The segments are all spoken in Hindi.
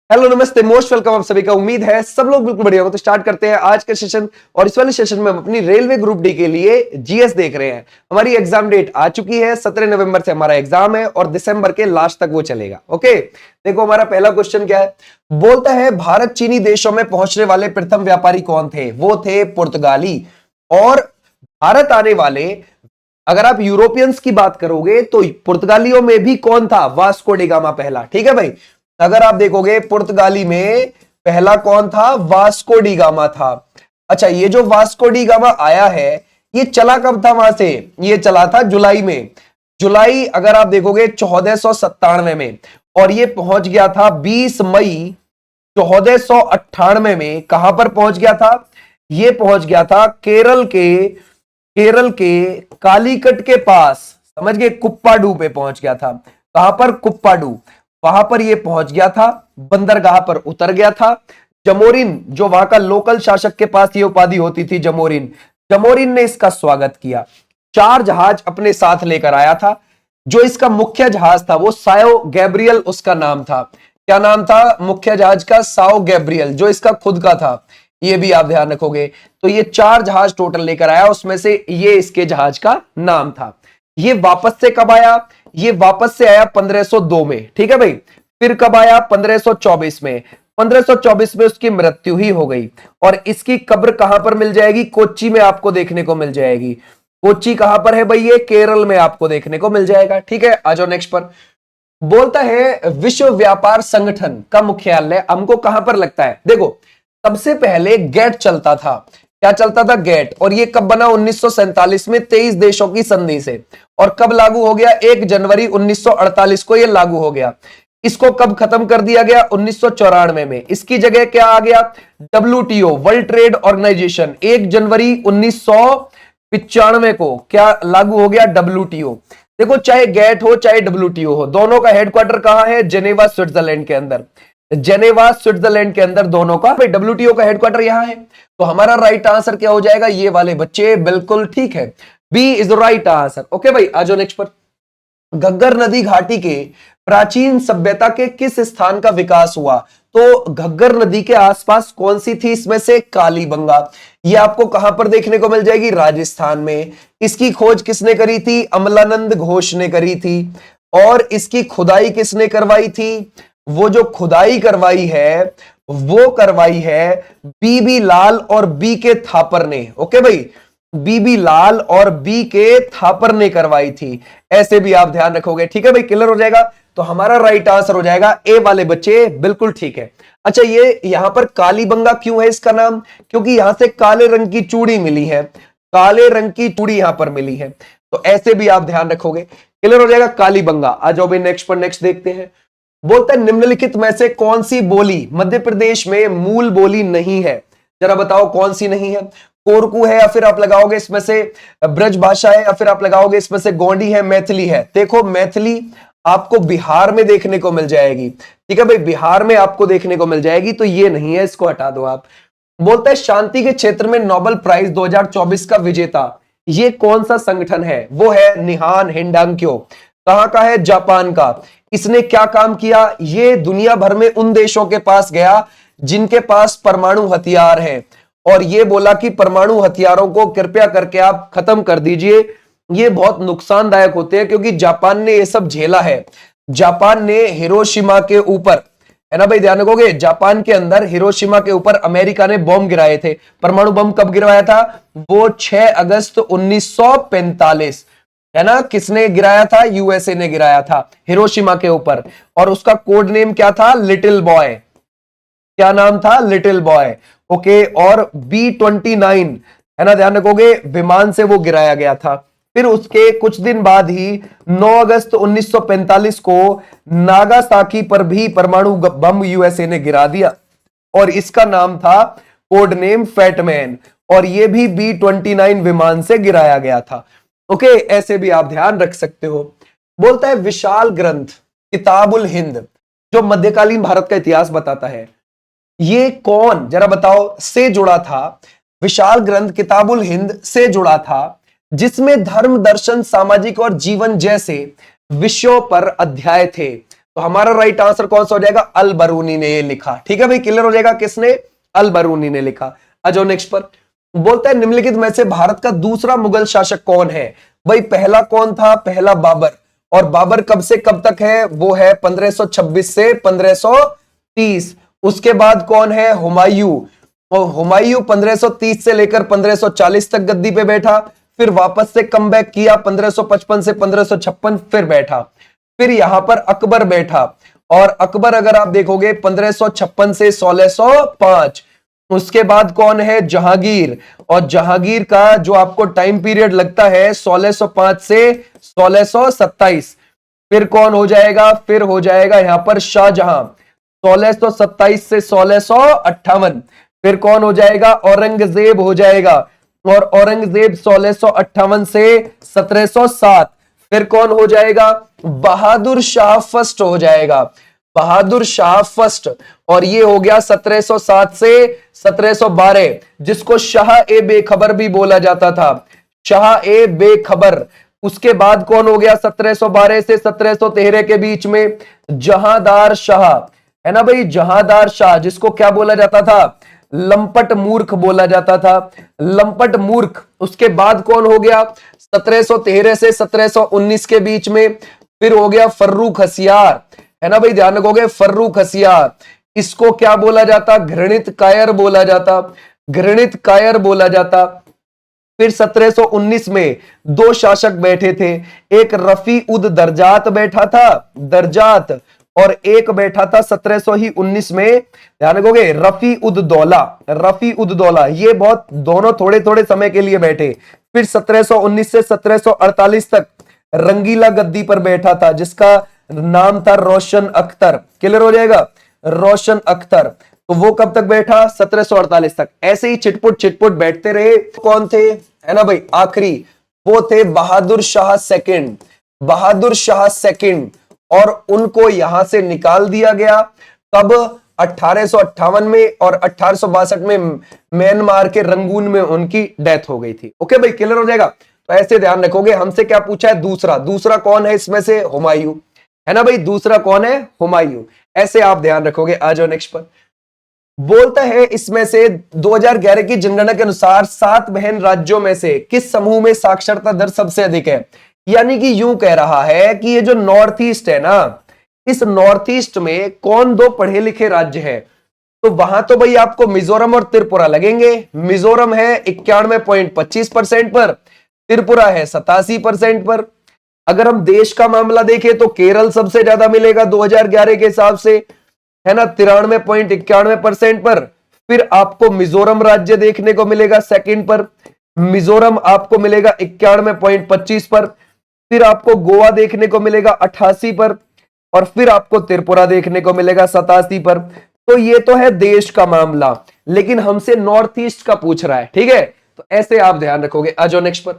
हेलो नमस्ते मोस्ट वेलकम आप सभी का। उम्मीद है सब लोग बिल्कुल बढ़िया हो। तो स्टार्ट करते हैं आज के सेशन। और इस वाले सेशन में हम अपनी रेलवे ग्रुप डी के लिए जीएस देख रहे हैं। हमारी एग्जाम डेट आ चुकी है, 17 नवंबर से हमारा एग्जाम है और दिसंबर के लास्ट तक वो चलेगा। ओके, देखो हमारा पहला क्वेश्चन क्या है। बोलता है भारत चीनी देशों में पहुंचने वाले प्रथम व्यापारी कौन थे? वो थे पुर्तगाली। और भारत आने वाले, अगर आप यूरोपियंस की बात करोगे तो पुर्तगालियों में भी कौन था? वास्को डी गामा पहला। ठीक है भाई, अगर आप देखोगे पुर्तगाली में पहला कौन था? वास्को डी गामा था। अच्छा, ये जो वास्को डी गामा आया है ये चला कब था वहां से? ये चला था जुलाई में। जुलाई अगर आप देखोगे 1497 में, और ये पहुंच गया था 20 मई 1498 में। कहां पर पहुंच गया था? ये पहुंच गया था केरल के कालीकट के पास, समझ गए, कुप्पाडू पे पहुंच गया था। कहां पर? कुप्पाडू। वहां पर यह पहुंच गया था, बंदरगाह पर उतर गया था। जमोरिन, जो वहां का लोकल शासक के पास ये उपाधि होती थी जमोरिन, जमोरिन ने इसका स्वागत किया। 4 जहाज अपने साथ लेकर आया था। जो इसका मुख्य जहाज था वो साओ गैब्रियल उसका नाम था। क्या नाम था मुख्य जहाज का? साओ गैब्रियल, जो इसका खुद का था। ये भी आप ध्यान रखोगे। तो ये 4 जहाज टोटल लेकर आया, उसमें से ये इसके जहाज का नाम था। ये वापस से कब आया? ये वापस से आया 1502 में। ठीक है भाई, फिर कब आया? 1524 में। 1524 में उसकी मृत्यु ही हो गई। और इसकी कब्र कहां पर मिल जाएगी? कोच्चि में आपको देखने को मिल जाएगी। कोच्चि कहां पर है भाई? ये केरल में आपको देखने को मिल जाएगा। ठीक है, आ जाओ नेक्स्ट पर। बोलता है विश्व व्यापार संगठन का मुख्यालय हमको कहां पर लगता है? देखो, सबसे पहले गेट चलता था। क्या चलता था? गेट। और ये कब बना? 1947 में 23 देशों की संधि से। और कब लागू हो गया? 1 जनवरी 1948 को ये लागू हो गया। इसको कब खत्म कर दिया गया? 1994 में। इसकी जगह क्या आ गया? WTO, world trade organization. 1 जनवरी 1995 को क्या लागू हो गया? WTO। देखो, चाहे गेट हो चाहे WTO हो, दोनों का हेडक्वार्टर कहां है? जेनेवा स्विट्जरलैंड के अंदर। जेनेवा स्विट्जरलैंड के अंदर दोनों का। WTO का हेडक्वार्टर यहां है। तो हमारा राइट आंसर क्या हो जाएगा? ये वाले बच्चे बिल्कुल ठीक है, B is the right answer. Okay भाई, आ जाओ नेक्स्ट पर। घग्गर नदी घाटी के प्राचीन सभ्यता के किस स्थान का विकास हुआ? तो घग्गर नदी के आसपास कौन सी थी इसमें से? कालीबंगा। ये आपको कहां पर देखने को मिल जाएगी? राजस्थान में। इसकी खोज किसने करी थी? अमलानंद घोष ने करी थी। और इसकी खुदाई किसने करवाई थी? वो जो खुदाई करवाई है वो करवाई है बीबी लाल और बी के थापर ने। ओके भाई, बीबी लाल और बी के थापर ने करवाई थी। ऐसे भी आप ध्यान रखोगे। ठीक है भाई, क्लियर हो जाएगा। तो हमारा राइट आंसर हो जाएगा ए वाले बच्चे, बिल्कुल ठीक है। अच्छा, ये यहां पर कालीबंगा क्यों है इसका नाम? क्योंकि यहां से काले रंग की चूड़ी मिली है। काले रंग की चूड़ी यहां पर मिली है। तो ऐसे भी आप ध्यान रखोगे, क्लियर हो जाएगा। कालीबंगा। आ जाओ भाई नेक्स्ट पर। नेक्स्ट देखते हैं। बोलता है निम्नलिखित में से कौन सी बोली मध्य प्रदेश में मूल बोली नहीं है? जरा बताओ कौन सी नहीं है। कोरकू है, या फिर आप लगाओगे इसमें से ब्रज भाषा है, या फिर आप लगाओगे इसमें से गोंडी है, मैथिली है। देखो, मैथिली आपको बिहार में देखने को मिल जाएगी। ठीक है भाई, बिहार में आपको देखने को मिल जाएगी। तो ये नहीं है, इसको हटा दो आप। बोलता है शांति के क्षेत्र में नोबेल प्राइज 2024 का विजेता ये कौन सा संगठन है? वो है निहान हिंडांक्यो। कहां का है? जापान का। इसने क्या काम किया? ये दुनिया भर में उन देशों के पास गया जिनके पास परमाणु हथियार है, और ये बोला कि परमाणु हथियारों को कृपया करके आप खत्म कर दीजिए, ये बहुत नुकसानदायक होते हैं। क्योंकि जापान ने ये सब झेला है। जापान ने हिरोशिमा के ऊपर, है ना भाई, ध्यान रखोगे, जापान के अंदर हिरोशिमा के ऊपर अमेरिका ने बॉम्ब गिराए थे। परमाणु बम कब गिरवाया था? वो 6 अगस्त 1945, है ना। किसने गिराया था? यूएसए ने गिराया था हिरोशिमा के ऊपर। और उसका कोड नेम क्या था? Little boy. क्या नाम था? Little boy. ओके, और B-29, है ना, ध्यान रखोगे, विमान से वो गिराया गया था। फिर उसके कुछ दिन बाद ही 9 अगस्त 1945 को नागासाकी पर भी परमाणु बम यूएसए ने गिरा दिया, और इसका नाम था कोड नेम फैटमैन। और ये भी B-29 विमान से गिराया गया था। ओके, ऐसे भी आप ध्यान रख सकते हो। बोलता है विशाल ग्रंथ किताबुल हिंद, जो मध्यकालीन भारत का इतिहास बताता है, ये कौन, जरा बताओ, से जुड़ा था? विशाल ग्रंथ किताबुल हिंद से जुड़ा था, जिसमें धर्म, दर्शन, सामाजिक और जीवन जैसे विषयों पर अध्याय थे। तो हमारा राइट आंसर कौन सा हो जाएगा, अल बरूनी ने ये लिखा। ठीक है भाई, क्लियर हो जाएगा, किसने, अल बरूनी ने लिखा। आ जाओ नेक्स्ट पर। बोलता है निम्नलिखित में से भारत का दूसरा मुगल शासक कौन है। भाई पहला कौन था, पहला बाबर। और बाबर कब से कब तक है, वो है 1526 से 1530। उसके बाद कौन है, हुमायूं। और हुमायूं 1530 से लेकर 1540 तक गद्दी पे बैठा, फिर वापस से कम बैक किया 1555 से 1556, फिर बैठा। फिर यहां पर अकबर बैठा, और अकबर अगर आप देखोगे 1556 से 1605। उसके बाद कौन है, जहांगीर। और जहांगीर का जो आपको टाइम पीरियड लगता है 1605 से 1627। फिर कौन हो जाएगा, फिर हो जाएगा यहां पर शाहजहां 1627 से 1658। फिर कौन हो जाएगा, औरंगजेब हो जाएगा, और औरंगजेब 1658 से 1707। फिर कौन हो जाएगा, बहादुर शाह फर्स्ट हो जाएगा, बहादुर शाह फर्स्ट। और ये हो गया 1707 से 1712, जिसको शाह ए बेखबर भी बोला जाता था, शाह ए बेखबर। उसके बाद कौन हो गया 1712 से 1713 के बीच में, जहांदार शाह, है ना भाई, जहांदार शाह, जिसको क्या बोला जाता था, लंपट मूर्ख बोला जाता था, लंपट मूर्ख। उसके बाद कौन हो गया 1713 से 1719 के बीच में, फिर हो गया फर्रुख हसियार, है ना भाई, ध्यान रखोगे, फर्रुख हसियार। इसको क्या बोला जाता, घृणित कायर बोला जाता, घृणित कायर बोला जाता। फिर 1719 में दो शासक बैठे थे, एक रफी उद दरजात बैठा था, दरजात, और एक बैठा था 1719 में, ध्यान रखोगे, रफी उद दौला, रफी उद दौला। ये बहुत दोनों थोड़े थोड़े समय के लिए बैठे। फिर 1719 से 1748 तक रंगीला गद्दी पर बैठा था, जिसका नाम था रोशन अख्तर। क्लियर हो जाएगा, रोशन अख्तर। तो वो कब तक बैठा, 1748 तक। ऐसे ही चिटपुट बैठते रहे। कौन थे, है ना भाई, आखिरी वो थे बहादुर शाह सेकंड, बहादुर शाह सेकंड। और उनको यहां से निकाल दिया गया कब, 1858 में, और 1862 में म्यांमार के रंगून में उनकी डेथ हो गई थी। ओके भाई, क्लियर हो जाएगा। तो ऐसे ध्यान रखोगे। हमसे क्या पूछा है, दूसरा, दूसरा कौन है इसमें से, हुमायूं, है ना भाई, दूसरा कौन है, हुमायूं। ऐसे आप ध्यान रखोगे। आ जाओ नेक्स्ट पर। बोलता है इसमें से 2011 की जनगणना के अनुसार 7 बहन राज्यों में से किस समूह में साक्षरता दर सबसे अधिक है। यानी कि यूं कह रहा है कि ये जो नॉर्थ ईस्ट है ना, इस नॉर्थ ईस्ट में कौन दो पढ़े लिखे राज्य है। तो वहां तो भाई आपको मिजोरम और त्रिपुरा लगेंगे। मिजोरम है 91.25% पर, त्रिपुरा है 87% पर। अगर हम देश का मामला देखें तो केरल सबसे ज्यादा मिलेगा 2011 के हिसाब से, है ना, 93.91% पर। फिर आपको मिजोरम राज्य देखने को मिलेगा सेकंड पर, मिजोरम आपको मिलेगा 91.25 पर। फिर आपको गोवा देखने को मिलेगा 88 पर, और फिर आपको त्रिपुरा देखने को मिलेगा 87 पर। तो ये तो है देश का मामला, लेकिन हमसे नॉर्थ ईस्ट का पूछ रहा है। ठीक है, तो ऐसे आप ध्यान रखोगे। आ जाओ नेक्स्ट पर।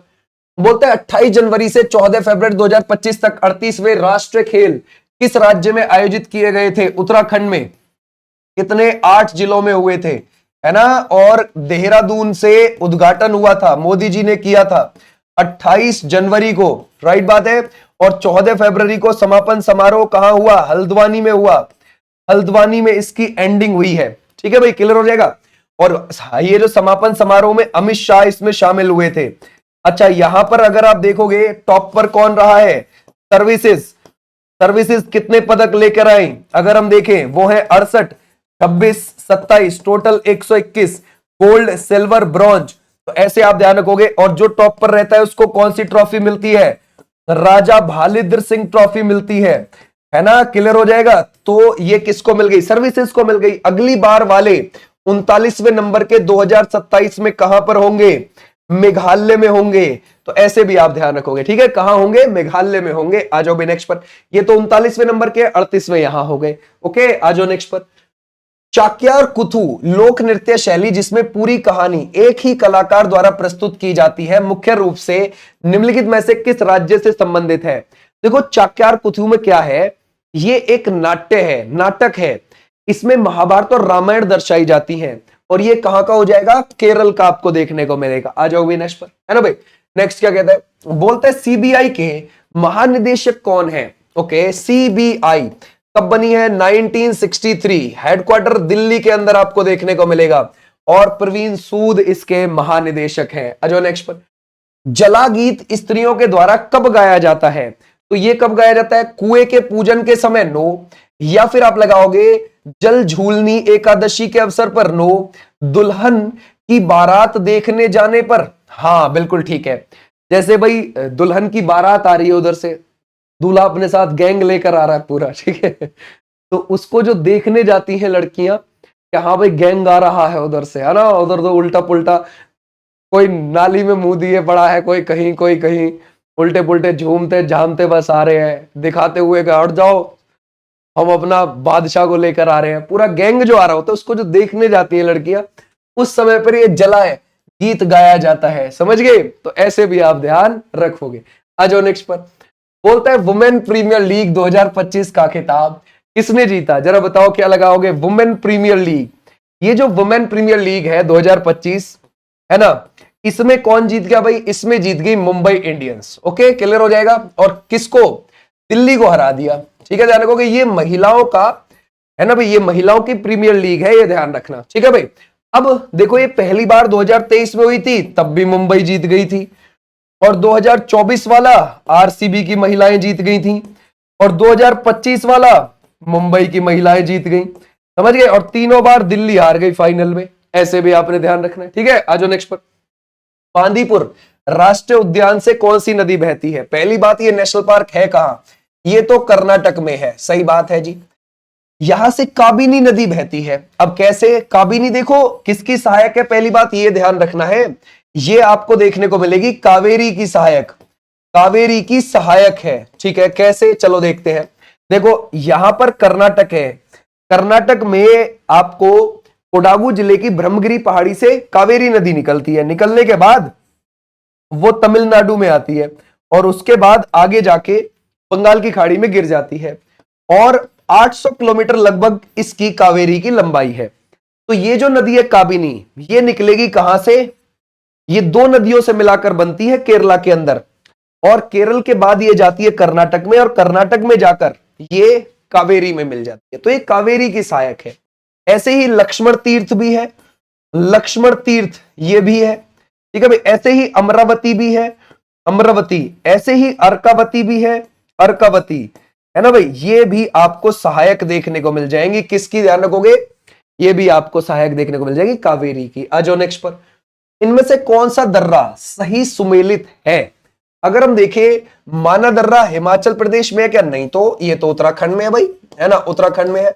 बोलते हैं 28 जनवरी से 14 फरवरी 2025 तक 38वें राष्ट्रीय खेल किस राज्य में आयोजित किए गए थे। उत्तराखंड में। कितने, 8 जिलों में हुए थे, है ना, और देहरादून से उद्घाटन हुआ था, मोदी जी ने किया था 28 जनवरी को, राइट बात है। और 14 फरवरी को समापन समारोह कहां हुआ, हल्द्वानी में हुआ, हल्द्वानी में इसकी एंडिंग हुई है। ठीक है भाई, क्लियर हो जाएगा। और ये जो समापन समारोह में अमित शाह इसमें शामिल हुए थे। अच्छा, यहां पर अगर आप देखोगे टॉप पर कौन रहा है, सर्विसेज, सर्विसेज कितने पदक लेकर आई अगर हम देखें, वो है 68, 26, 27, टोटल 121, गोल्ड, सिल्वर, ब्रॉन्ज। तो ऐसे आप ध्यान रखोगे। और जो टॉप पर रहता है उसको कौन सी ट्रॉफी मिलती है, राजा भालिद्र सिंह ट्रॉफी मिलती है ना, क्लियर हो जाएगा। तो ये किसको मिल गई, सर्विसेज को मिल गई। अगली बार वाले 39वें नंबर के 2027 में कहां पर होंगे, मेघालय में होंगे। तो ऐसे भी आप ध्यान रखोगे। ठीक है, कहां होंगे, मेघालय में होंगे। आ जाओ भाई नेक्स्ट पर। ये तो 39वें नंबर के, 38वें यहां हो गए। ओके, आ जाओ नेक्स्ट पर। चाक्यार कुथु लोक नृत्य शैली जिसमें पूरी कहानी एक ही कलाकार द्वारा प्रस्तुत की जाती है, मुख्य रूप से निम्नलिखित में से किस राज्य से संबंधित है। देखो चाक्यार कुथु में क्या है, ये एक नाट्य है, नाटक है। इसमें महाभारत और रामायण दर्शाई जाती है, और ये कहां का हो जाएगा, केरल का आपको देखने को मिलेगा। आ जाओ नेक्स्ट पर, है ना भाई। नेक्स्ट क्या कहता है, बोलते हैं सीबीआई के महानिदेशक कौन है। ओके, सीबीआई, कब बनी है? 1963। हेडक्वार्टर दिल्ली के अंदर आपको देखने को मिलेगा और प्रवीण सूद इसके महानिदेशक हैं। आ जाओ नेक्स्ट पर। जला गीत स्त्रियों के द्वारा कब गाया जाता है? तो ये कब गाया जाता है? कुएं के पूजन के समय नो, या फिर आप लगाओगे जल झूलनी एकादशी के अवसर पर नो, दुल्हन की बारात देखने जाने पर। हाँ बिल्कुल ठीक है, जैसे भाई दुल्हन की बारात आ रही है, उधर से दूल्हा अपने साथ गैंग लेकर आ रहा है पूरा, ठीक है, तो उसको जो देखने जाती हैं लड़कियां कि हाँ भाई गैंग आ रहा है उधर से, है ना, उधर तो उल्टा पुल्टा कोई नाली में मुंह दिए पड़ा है, कोई कहीं उल्टे पुल्टे झूमते झामते बस आ रहे हैं, दिखाते हुए कि हट जाओ हम अपना बादशाह को लेकर आ रहे हैं, पूरा गैंग जो आ रहा होता है उसको जो देखने जाती है लड़कियां, उस समय पर ये जलाए गीत गाया जाता है, समझ गए? तो ऐसे भी आप ध्यान रखोगे। आ जाओ नेक्स्ट पर। बोलता है वुमेन प्रीमियर लीग 2025 का खिताब किसने जीता? जरा बताओ क्या लगाओगे? Women premiere league. ये जो वुमेन प्रीमियर लीग है 2025, है ना, इसमें कौन जीत गया भाई? इसमें जीत गई मुंबई इंडियंस। ओके, क्लियर हो जाएगा। और किसको? दिल्ली को हरा दिया। ठीक है, ध्यान रखोगे, ये महिलाओं का है ना भाई, ये महिलाओं की प्रीमियर लीग है, ये ध्यान रखना। ठीक है भाई। अब देखो, ये पहली बार 2023 में हुई थी, तब भी मुंबई जीत गई थी, और 2024 वाला आरसीबी की महिलाएं जीत गई थी, और 2025 वाला मुंबई की महिलाएं जीत गई, समझ गए? और तीनों बार दिल्ली हार गई फाइनल में। ऐसे भी आपने ध्यान रखना है। ठीक है, आ जाओ नेक्स्ट पर। बांदीपुर राष्ट्रीय उद्यान से कौन सी नदी बहती है? पहली बात, ये नेशनल पार्क है कहां? ये तो कर्नाटक में है, सही बात है जी। यहां से काबिनी नदी बहती है। अब कैसे काबिनी? देखो किसकी सहायक है, पहली बात ये ध्यान रखना है, ये आपको देखने को मिलेगी कावेरी की सहायक, कावेरी की सहायक है। ठीक है, कैसे? चलो देखते हैं। देखो यहां पर कर्नाटक है, कर्नाटक में आपको कोडागु जिले की ब्रह्मगिरी पहाड़ी से कावेरी नदी निकलती है, निकलने के बाद वो तमिलनाडु में आती है, और उसके बाद आगे जाके बंगाल की खाड़ी में गिर जाती है, और 800 किलोमीटर लगभग इसकी कावेरी की लंबाई है। तो ये जो नदी है काबिनी, ये निकलेगी कहां से? ये दो नदियों से मिलाकर बनती है केरला के अंदर, और केरल के बाद ये जाती है कर्नाटक में, और कर्नाटक में जाकर ये कावेरी में मिल जाती है। तो ये कावेरी की सहायक है। ऐसे ही लक्ष्मण तीर्थ भी है, लक्ष्मण तीर्थ ये भी है। ठीक है भाई, ऐसे ही अमरावती भी है, अमरावती, ऐसे ही अर्कावती भी है, अर्कावती, है ना भाई, ये भी आपको सहायक देखने को मिल जाएंगी। किसकी? ध्यान रखोगे, ये भी आपको सहायक देखने को मिल जाएगी कावेरी की। आ जाओ नेक्स्ट पर। इनमें से कौन सा दर्रा सही सुमेलित है? अगर हम देखें, माना दर्रा हिमाचल प्रदेश में है क्या? नहीं, तो ये तो उत्तराखंड में है भाई, है ना, उत्तराखंड में है।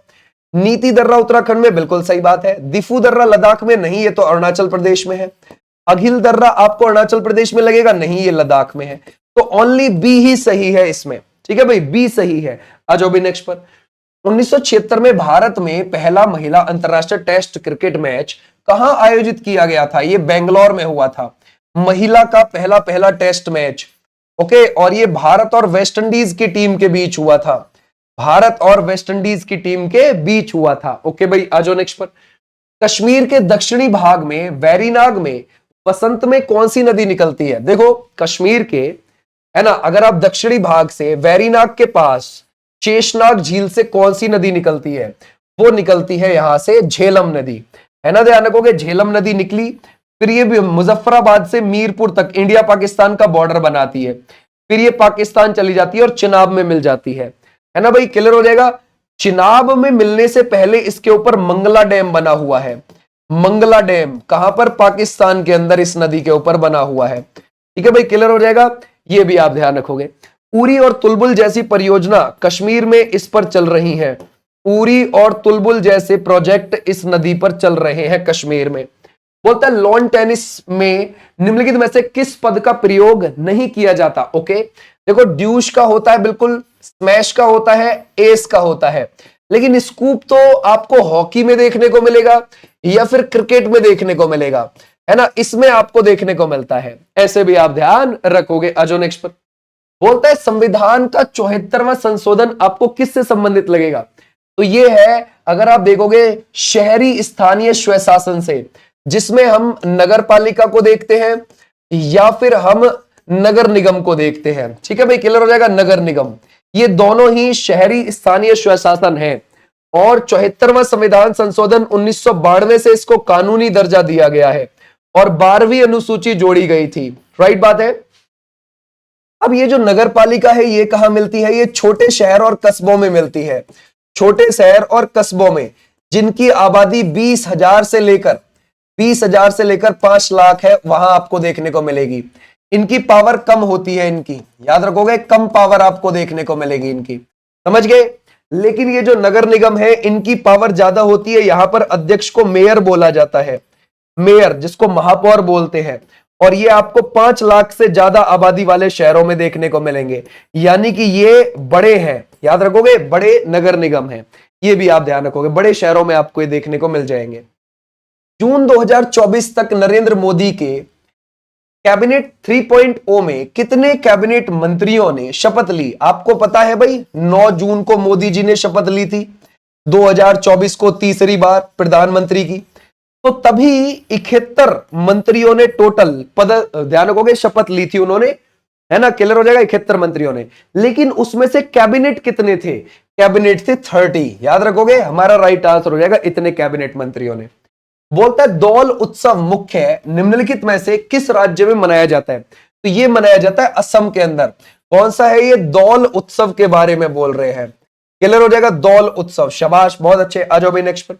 नीति दर्रा उत्तराखंड में, बिल्कुल सही बात है। दिफू दर्रा लद्दाख में, नहीं, ये तो अरुणाचल प्रदेश में है। अघिल दर्रा आपको अरुणाचल प्रदेश में लगेगा, नहीं, ये लद्दाख में है। तो ओनली बी ही सही है इसमें। ठीक है भाई, बी सही है। आ जाओ भी नेक्स्ट पर। 1976 में भारत में पहला महिला अंतरराष्ट्रीय टेस्ट क्रिकेट मैच कहां आयोजित किया गया था? ये बेंगलोर में हुआ था, महिला का पहला टेस्ट मैच। ओके, और ये भारत और वेस्ट इंडीज की टीम के बीच हुआ था, भारत और वेस्ट इंडीज की टीम के बीच हुआ था। ओके भाई, आ जाओ नेक्स्ट पर। कश्मीर के दक्षिणी भाग में वैरीनाग में वसंत में कौन सी नदी निकलती है? देखो कश्मीर के, है ना, अगर आप दक्षिणी भाग से वैरीनाग के पास शेषनाग झील से कौन सी नदी निकलती है? वो निकलती है यहां से झेलम नदी, है ना, ध्यान रखोगे, झेलम नदी निकली, फिर ये मुजफ्फराबाद से मीरपुर तक इंडिया पाकिस्तान का बॉर्डर बनाती है, फिर ये पाकिस्तान चली जाती है और चिनाब में मिल जाती है ना भाई, क्लियर हो जाएगा। चिनाब में मिलने से पहले इसके ऊपर मंगला डैम बना हुआ है। मंगला डैम कहां पर? पाकिस्तान के अंदर इस नदी के ऊपर बना हुआ है। ठीक है भाई, क्लियर हो जाएगा, ये भी आप ध्यान रखोगे। उरी और तुलबुल जैसी परियोजना कश्मीर में इस पर चल रही है। उरी और तुलबुल जैसे प्रोजेक्ट इस नदी पर चल रहे हैं कश्मीर में। बोलता है लॉन टेनिस में निम्नलिखित में से किस पद का प्रयोग नहीं किया जाता? ओके, देखो ड्यूश का होता है, बिल्कुल, स्मैश का होता है, एस का होता है, लेकिन स्कूप तो आपको हॉकी में देखने को मिलेगा या फिर क्रिकेट में देखने को मिलेगा, है ना, इसमें आपको देखने को मिलता है। ऐसे भी आप ध्यान रखोगे। अजो नेक्स्ट पर बोलता है संविधान का 74वां संशोधन आपको किससे संबंधित लगेगा? तो ये है, अगर आप देखोगे, शहरी स्थानीय स्वशासन से, जिसमें हम नगर पालिका को देखते हैं या फिर हम नगर निगम को देखते हैं। ठीक है भाई, क्लियर हो जाएगा, नगर निगम। ये दोनों ही शहरी स्थानीय स्वशासन है और 74वां संविधान संशोधन 1992 से इसको कानूनी दर्जा दिया गया है और 12वीं अनुसूची जोड़ी गई थी। राइट बात है। अब ये जो नगर पालिका है ये कहां मिलती है? ये छोटे शहर और कस्बों में मिलती है। छोटे शहर और कस्बों में जिनकी आबादी 20,000 से लेकर 5 लाख है, वहां आपको देखने को मिलेगी। इनकी पावर कम होती है, इनकी याद रखोगे, कम पावर आपको देखने को मिलेगी इनकी, समझ गए। लेकिन ये जो नगर निगम है इनकी पावर ज्यादा होती है। यहां पर अध्यक्ष को मेयर बोला जाता है, मेयर जिसको महापौर बोलते हैं, और ये आपको 5 लाख से ज्यादा आबादी वाले शहरों में देखने को मिलेंगे, यानी कि ये बड़े हैं, याद रखोगे, बड़े नगर निगम हैं। ये भी आप ध्यान रखोगे, बड़े शहरों में आपको ये देखने को मिल जाएंगे। जून 2024 तक नरेंद्र मोदी के कैबिनेट 3.0 में कितने कैबिनेट मंत्रियों ने शपथ ली? आपको पता है भाई, 9 जून को मोदी जी ने शपथ ली थी, 2024 को तीसरी बार प्रधानमंत्री की, तो तभी 71 मंत्रियों ने टोटल पद, ध्यान रखोगे, शपथ ली थी उन्होंने, है ना, क्लियर हो जाएगा, 71 मंत्रियों ने। लेकिन उसमें से कैबिनेट कितने थे? कैबिनेट थे 30, याद रखोगे, हमारा राइट आंसर हो जाएगा इतने कैबिनेट मंत्रियों ने। बोलता है दौल उत्सव मुख्य निम्नलिखित में से किस राज्य में मनाया जाता है? तो ये मनाया जाता है असम के अंदर। कौन सा है ये? दौल उत्सव के बारे में बोल रहे हैं, क्लियर हो जाएगा, दौल उत्सव। शाबाश, बहुत अच्छे। आ जाओ भाई नेक्स्ट पर।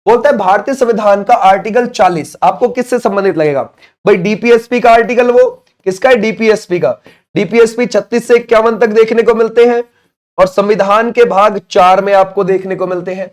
बोलता है भारतीय संविधान का आर्टिकल 40 आपको किससे संबंधित लगेगा? भाई डीपीएसपी का आर्टिकल, वो किसका है? डीपीएसपी का। डीपीएसपी 36 से 51 तक देखने को मिलते हैं और संविधान के भाग 4 में आपको देखने को मिलते हैं।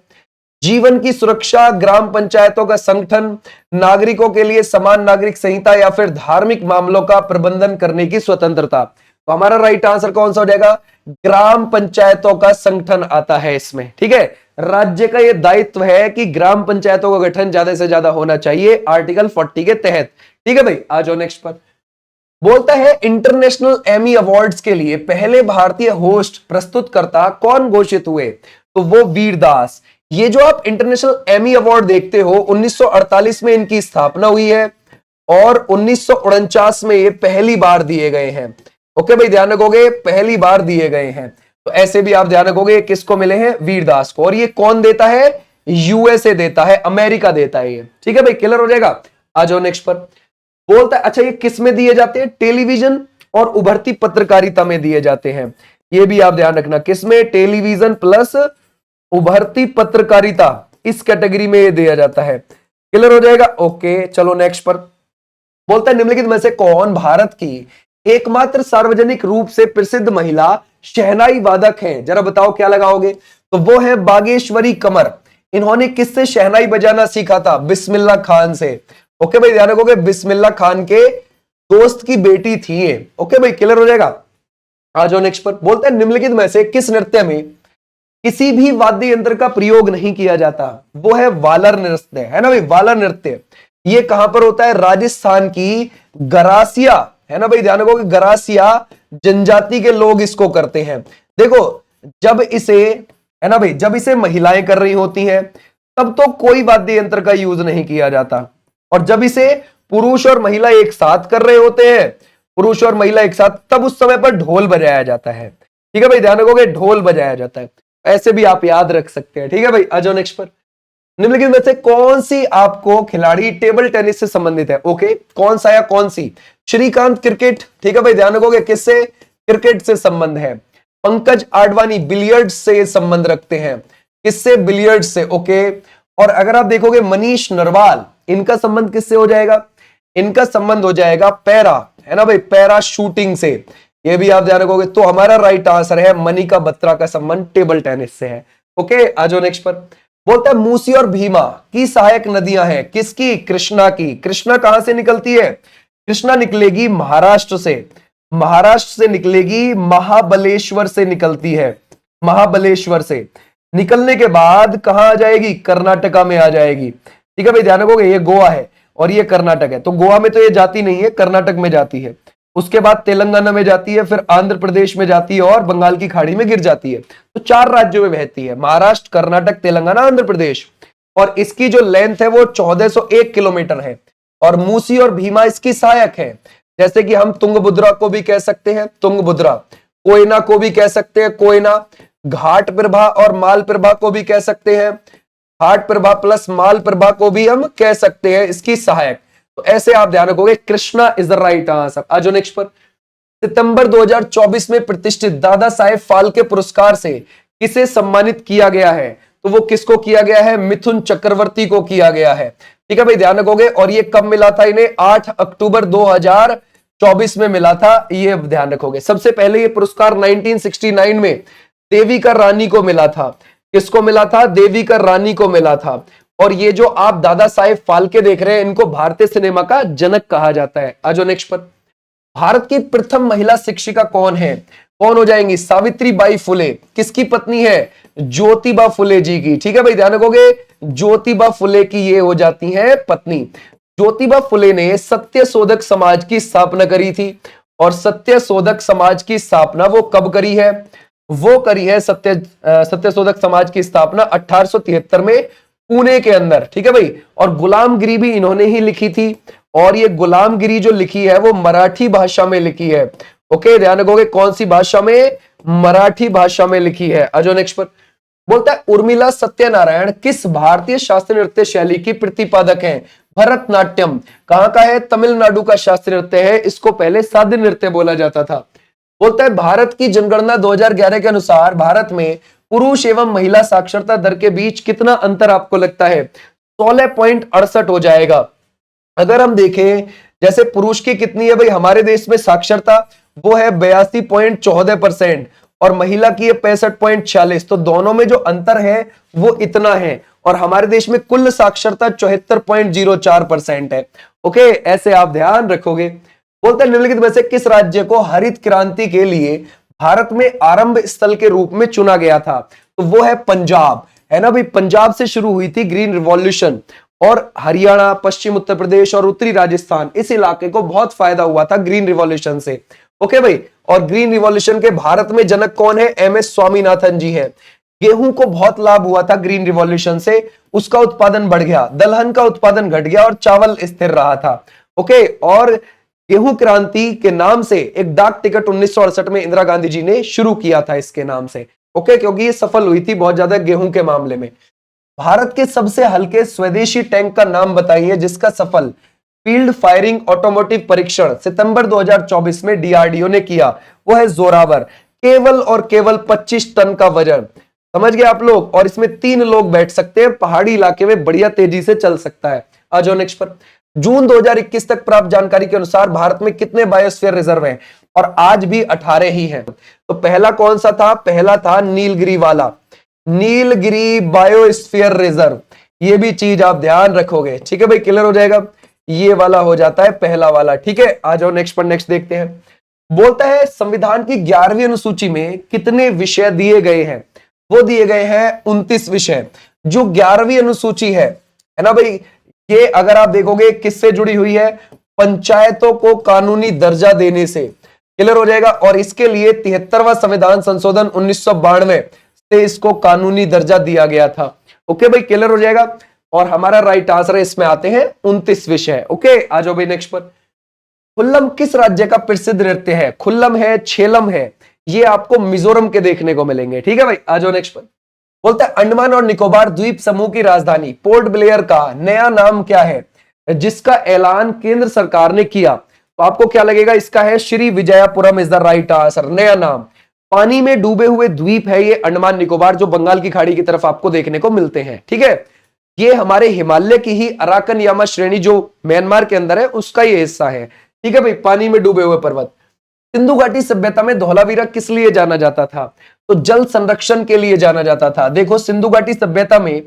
जीवन की सुरक्षा, ग्राम पंचायतों का संगठन, नागरिकों के लिए समान नागरिक संहिता या फिर धार्मिक मामलों का प्रबंधन करने की स्वतंत्रता। तो हमारा राइट आंसर कौन सा हो जाएगा? ग्राम पंचायतों का संगठन आता है इसमें, ठीक है। राज्य का यह दायित्व है कि ग्राम पंचायतों का गठन ज्यादा से ज्यादा होना चाहिए आर्टिकल 40 के तहत, ठीक है भाई। आ जाओ नेक्स्ट पर। बोलता है इंटरनेशनल एमी अवार्ड्स के लिए पहले भारतीय होस्ट प्रस्तुतकर्ता कौन घोषित हुए? तो वो वीरदास। ये जो आप इंटरनेशनल एमी अवार्ड देखते हो, 1948 में इनकी स्थापना हुई है और 1949 में ये पहली बार दिए गए हैं। ओके भाई, ध्यान रखोगे, पहली बार दिए गए हैं। तो ऐसे भी आप ध्यान रखोगे किसको मिले हैं? वीरदास को। और ये कौन देता है? यूएसए देता है, अमेरिका देता है ये, ठीक है भाई, क्लियर हो जाएगा। आ जाओ नेक्स्ट पर। बोलता है अच्छा ये किस में दिए जाते हैं? टेलीविजन और उभरती पत्रकारिता में दिए जाते हैं। ये भी आप ध्यान रखना, किसमें? टेलीविजन प्लस उभरती पत्रकारिता, इस कैटेगरी में ये दिया जाता है, क्लियर हो जाएगा। ओके चलो नेक्स्ट पर। बोलता है निम्नलिखित में से कौन भारत की एकमात्र सार्वजनिक रूप से प्रसिद्ध महिला शहनाई वादक है? जरा बताओ क्या लगाओगे? तो वो है बागेश्वरी कमर। इन्होंने किससे शहनाई बजाना सीखा था? बिस्मिल्लाह खान से। ओके भाई, ध्यान रखोगे, बिस्मिल्लाह खान के दोस्त की बेटी थी ये। ओके भाई, क्लियर हो जाएगा। आ जाओ नेक्स्ट पर। बोलते हैं निम्नलिखित में से किस नृत्य में किसी भी वाद्य यंत्र का प्रयोग नहीं किया जाता? वो है वालर नृत्य, है ना भाई, वालर नृत्य। ये कहां पर होता है? राजस्थान की गरासिया, है ना भाई, ध्यान रखोगे, गरासिया जनजाति के लोग इसको करते हैं। देखो जब इसे, है ना भाई, जब इसे महिलाएं कर रही होती हैं तब तो कोई वाद्य यंत्र का यूज नहीं किया जाता, और जब इसे पुरुष और महिला एक साथ कर रहे होते हैं, पुरुष और महिला एक साथ, तब उस समय पर ढोल बजाया जाता है, ठीक है भाई, ध्यान रखोगे, ढोल बजाया जाता है। ऐसे भी आप याद रख सकते हैं, ठीक है भाई। आ जाओ नेक्स्ट पर। निम्नलिखित में से कौन सी आपको खिलाड़ी टेबल टेनिस से संबंधित है? ओके, कौन सा या कौन सी? श्रीकांत क्रिकेट, ठीक है भाई, ध्यान रखोगे, किससे? क्रिकेट से संबंध है। पंकज आडवाणी बिलियर्ड्स से संबंध रखते हैं, किससे? बिलियर्ड्स से। ओके, और अगर आप देखोगे मनीष नरवाल, इनका संबंध किससे हो जाएगा? इनका संबंध हो जाएगा पैरा, है ना भाई, पैरा शूटिंग से। ये भी आप ध्यान रखोगे। तो हमारा राइट आंसर है मनिका बत्रा का संबंध टेबल टेनिस से है। ओके, आ जाओ नेक्स्ट पर। बोलता है मूसी और भीमा की सहायक नदियां हैं, किसकी? कृष्णा की। कृष्णा कहां से निकलती है? कृष्णा निकलेगी महाराष्ट्र से, महाराष्ट्र से निकलेगी, महाबलेश्वर से निकलती है, महाबलेश्वर से निकलने के बाद कहां आ जाएगी? कर्नाटका में आ जाएगी, ठीक है भाई, ध्यान रखोगे। ये गोवा है और ये कर्नाटक है, तो गोवा में तो ये जाती नहीं है, कर्नाटक में जाती है, उसके बाद तेलंगाना में जाती है, फिर आंध्र प्रदेश में जाती है और बंगाल की खाड़ी में गिर जाती है। तो 4 राज्यों में बहती है, महाराष्ट्र, कर्नाटक, तेलंगाना, आंध्र प्रदेश। और इसकी जो लेंथ है वो 1401 किलोमीटर है, और मूसी और भीमा इसकी सहायक है। जैसे कि हम तुंगभद्रा को भी कह सकते हैं, तुंगभद्रा, कोयना को भी कह सकते हैं, कोयना। घाट प्रभा और माल प्रभा को भी कह सकते हैं, घाट प्रभा प्लस माल प्रभा को भी हम कह सकते हैं इसकी सहायक। तो ऐसे आप ध्यान रखोगे, Krishna is the right answer. आज नेक्स्ट पर, सितंबर 2024 में प्रतिष्ठित दादा साहेब फाल्के पुरस्कार से किसे सम्मानित किया गया है? तो वो किसको किया गया है? मिथुन चक्रवर्ती को किया गया है। ठीक है भाई, ध्यान रखोगे। और ये कब मिला था इन्हें? 8 अक्टूबर 2024 में मिला था, ये ध्यान रखोगे। सबसे पहले ये पुरस्कार 1969 में देविका रानी को मिला था। किसको मिला था? देविका रानी को मिला था। और ये जो आप दादा साहेब फाल्के देख रहे हैं, इनको भारतीय सिनेमा का जनक कहा जाता है। आज नेक्स्ट पर, भारत की प्रथम महिला शिक्षिका कौन है? कौन हो जाएंगी? सावित्री बाई फुले। किसकी पत्नी है? ज्योतिबा फुले जी की। ठीक है भाई, ध्यान रखोगे, ज्योतिबा फुले की ये हो जाती है पत्नी। ज्योतिबा फुले ने सत्यशोधक समाज की स्थापना करी थी। और सत्यशोधक समाज की स्थापना वो कब करी है? वो करी है सत्यशोधक समाज की स्थापना 1873 में पुणे के अंदर। ठीक है भाई, और गुलामगिरी भी इन्होंने ही लिखी थी। और ये गुलामगिरी जो लिखी है वो मराठी भाषा में लिखी है। ओके, ध्यान रखोगे, कौन सी भाषा में? मराठी भाषा में लिखी है। अजो नेक्स्ट पर, बोलता है उर्मिला सत्यनारायण किस भारतीय शास्त्रीय नृत्य शैली की प्रतिपादक हैं? भरतनाट्यम। कहां का है? तमिलनाडु का शास्त्रीय नृत्य है। इसको पहले साध्य नृत्य बोला जाता था। बोलता है भारत की जनगणना 2011 के अनुसार भारत में पुरुष एवं महिला साक्षरता दर के बीच कितना अंतर आपको लगता है? 16.68 हो जाएगा। अगर हम देखें, जैसे पुरुष की कितनी है भाई हमारे देश में साक्षरता? वो है 82.14% और महिला की है 65.46। तो दोनों में जो अंतर है वो इतना है। और हमारे देश में कुल साक्षरता 74.04% है। ओके, ऐसे आप ध्यान रखोगे। बोलते हैं निम्नलिखित में से किस राज्य को हरित क्रांति के लिए भारत में आरंभ स्थल के रूप में चुना गया था? तो वो है पंजाब, है ना भाई। पंजाब से शुरू हुई थी ग्रीन रिवॉल्यूशन। और हरियाणा, पश्चिम उत्तर प्रदेश और उत्तरी राजस्थान, इस इलाके को बहुत फायदा हुआ था ग्रीन रिवॉल्यूशन से। ओके भाई, और ग्रीन रिवॉल्यूशन के भारत में जनक कौन है? एमएस स्वामीनाथन जी है। गेहूं को बहुत लाभ हुआ था ग्रीन रिवॉल्यूशन से, उसका उत्पादन बढ़ गया, दलहन का उत्पादन घट गया और चावल स्थिर रहा था। ओके, और गेहूं क्रांति के नाम से एक डाक टिकट 1968 में इंदिरा गांधी जी ने शुरू किया था इसके नाम से। ओके, क्योंकि ये सफल हुई थी बहुत ज्यादा गेहूं के मामले में। भारत के सबसे हल्के स्वदेशी टैंक का नाम बताइए जिसका सफल फील्ड फायरिंग ऑटोमोटिव परीक्षण सितंबर 2024 में डीआरडीओ ने किया। वो है जोरावर। केवल और केवल 25 टन का वजन। समझ गए आप लोग? और इसमें 3 लोग बैठ सकते हैं, पहाड़ी इलाके में बढ़िया तेजी से चल सकता है। आ जाओ नेक्स्ट पर। जून 2021 तक प्राप्त जानकारी के अनुसार भारत में कितने बायोस्फीयर रिजर्व हैं? और आज भी 18 ही हैं। तो पहला कौन सा था? पहला था नीलगिरी वाला, नीलगिरी बायोस्फीयर रिजर्व। ये भी चीज आप ध्यान रखोगे। ठीक है भाई, क्लियर हो जाएगा। ये वाला हो जाता है पहला वाला। ठीक है, आ जाओ नेक्स्ट पर। नेक्स्ट देखते हैं। बोलता है संविधान की 11वीं अनुसूची में कितने विषय दिए गए हैं? वो दिए गए हैं 29 विषय। जो 11वीं अनुसूची है ना भाई, ये अगर आप देखोगे किससे जुड़ी हुई है? पंचायतों को कानूनी दर्जा देने से। क्लियर हो जाएगा। और इसके लिए 73वां संविधान संशोधन 1992 से इसको कानूनी दर्जा दिया गया था। ओके भाई, क्लियर हो जाएगा। और हमारा राइट आंसर है, इसमें आते हैं 29 विषय। ओके, आ जाओ भाई नेक्स्ट पर। खुल्लम किस राज्य का प्रसिद्ध नृत्य है? खुल्लम है, छेलम है, ये आपको मिजोरम के देखने को मिलेंगे। ठीक है भाई, आ जाओ नेक्स्ट पर। बोलता है अंडमान और निकोबार द्वीप समूह की राजधानी पोर्ट ब्लेयर का नया नाम क्या है जिसका ऐलान केंद्र सरकार ने किया? तो आपको क्या लगेगा? इसका है Shri Vijayapuram is the right answer, नया नाम। पानी में डूबे हुए द्वीप है ये अंडमान निकोबार, जो बंगाल की खाड़ी की तरफ आपको देखने को मिलते हैं। ठीक है, ये हमारे हिमालय की ही अराकनयामा श्रेणी जो म्यांमार के अंदर है उसका ये हिस्सा है। ठीक है भाई, पानी में डूबे हुए पर्वत। सिंधु घाटी सभ्यता में धौलावीरा किस लिए जाना जाता था? तो जल संरक्षण के लिए जाना जाता था। देखो सिंधु घाटी सभ्यता में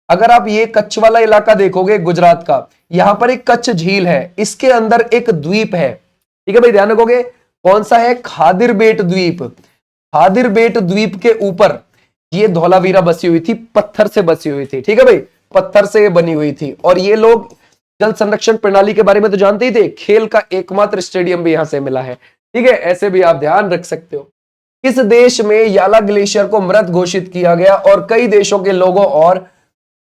अगर आप ये कच्छ वाला इलाका देखोगे गुजरात का, यहां पर एक कच्छ झील है, इसके अंदर एक द्वीप है। ठीक है भाई, ध्यान रखोगे। कौन सा है? खादिर बेट द्वीप। खादिर बेट द्वीप के ऊपर ये धौलावीरा बसी हुई थी, पत्थर से बसी हुई थी। ठीक है भाई, पत्थर से बनी हुई थी। और ये लोग जल संरक्षण प्रणाली के बारे में तो जानते ही थे, खेल का एकमात्र स्टेडियम भी यहां से मिला है। ठीक है, ऐसे भी आप ध्यान रख सकते हो। किस देश में याला ग्लेशियर को मृत घोषित किया गया और कई देशों के लोगों और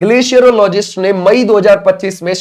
ग्लेशियरोलॉजिस्ट ने मई 2025 में